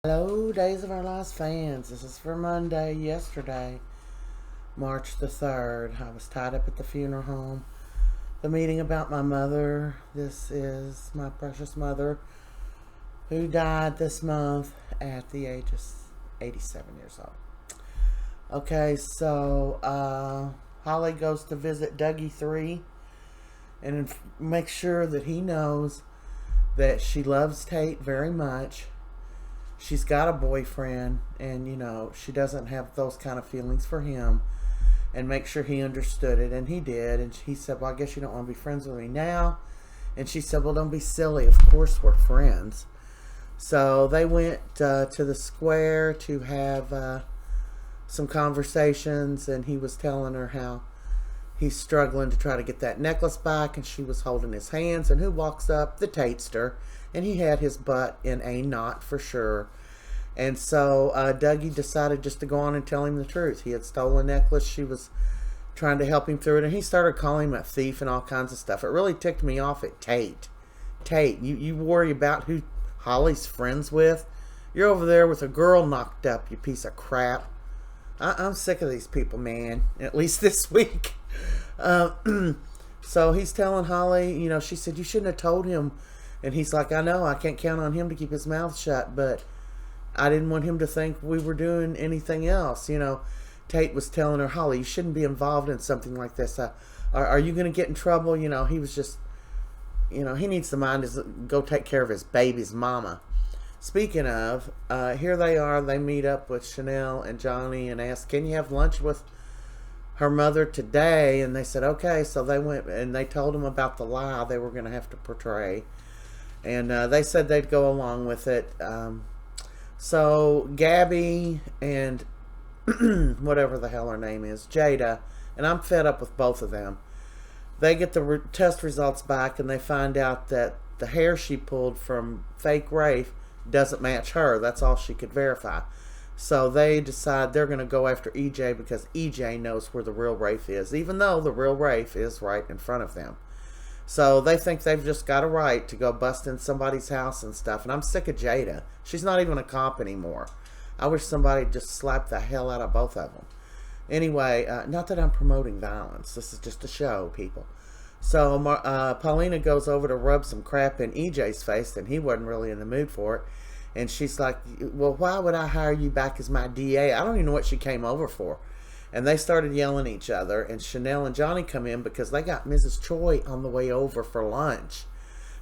Hello, Days of Our Lives fans. This is for Monday, yesterday, March the 3rd. I was tied up at the funeral home. The meeting about my mother. This is my precious mother who died this month at the age of 87 years old. Okay, so Holly goes to visit Dougie 3 and make sure that he knows that she loves Tate very much. She's got a boyfriend, and she doesn't have those kind of feelings for him, and make sure he understood it, and he did. And he said, well, I guess you don't want to be friends with me now. And she said, well, don't be silly, of course we're friends. So they went to the square to have some conversations, and he was telling her how he's struggling to try to get that necklace back, and she was holding his hands, and who walks up? The Tatester. And he had his butt in a knot for sure. And so Dougie decided just to go on and tell him the truth. He had stolen a necklace. She was trying to help him through it. And he started calling him a thief and all kinds of stuff. It really ticked me off at Tate. Tate, you worry about who Holly's friends with. You're over there with a girl knocked up, you piece of crap. I'm sick of these people, man. At least this week. So he's telling Holly, she said, you shouldn't have told him. And he's like, I know, I can't count on him to keep his mouth shut, but I didn't want him to think we were doing anything else. Tate was telling her, Holly, you shouldn't be involved in something like this. Are you going to get in trouble? He was just, he needs to mind go take care of his baby's mama. Speaking of, here they are. They meet up with Chanel and Johhny and ask, can you have lunch with her mother today? And they said, okay. So they went and they told him about the lie they were going to have to portray. And they said they'd go along with it. So Gabi and whatever the hell her name is, Jada, and I'm fed up with both of them. They get the test results back, and they find out that the hair she pulled from fake Rafe doesn't match her. That's all she could verify. So they decide they're going to go after EJ because EJ knows where the real Rafe is, even though the real Rafe is right in front of them. So they think they've just got a right to go bust in somebody's house and stuff. And I'm sick of Jada. She's not even a cop anymore. I wish somebody just slapped the hell out of both of them. Anyway, not that I'm promoting violence. This is just a show, people. So Paulina goes over to rub some crap in EJ's face, and he wasn't really in the mood for it. And she's like, well, why would I hire you back as my DA? I don't even know what she came over for. And they started yelling at each other, and Chanel and Johhny come in because they got Mrs. Choi on the way over for lunch.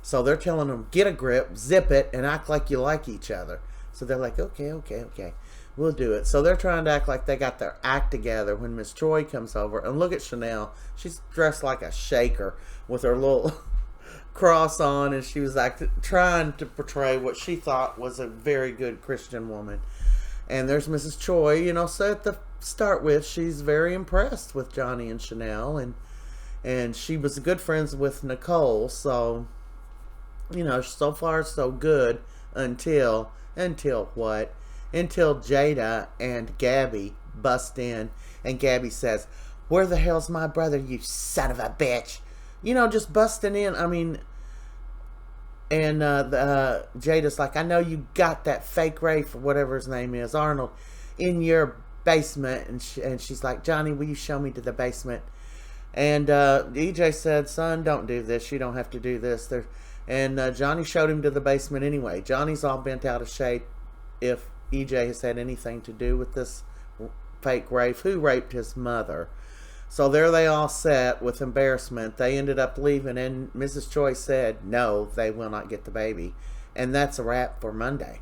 So they're telling them, get a grip, zip it, and act like you like each other. So they're like, okay, we'll do it. So they're trying to act like they got their act together when Miss Choi comes over. And look at Chanel. She's dressed like a shaker with her little cross on, and she was trying to portray what she thought was a very good Christian woman. And there's Mrs. Choi, so at the start with, she's very impressed with Johhny and Chanel, and she was good friends with Nicole, so, so far so good until what? Until Jada and Gabi bust in, and Gabi says, where the hell's my brother, you son of a bitch? Just busting in, and Jada's like, I know you got that fake Rafe or whatever his name is, Arnold, in your basement. And she's like, Johhny, will you show me to the basement? And EJ said, son, don't do this. You don't have to do this. And Johhny showed him to the basement anyway. Johnny's all bent out of shape if EJ has had anything to do with this fake Rafe who raped his mother. So there they all sat with embarrassment. They ended up leaving, and Mrs. Choi said, no, they will not get the baby. And that's a wrap for Monday.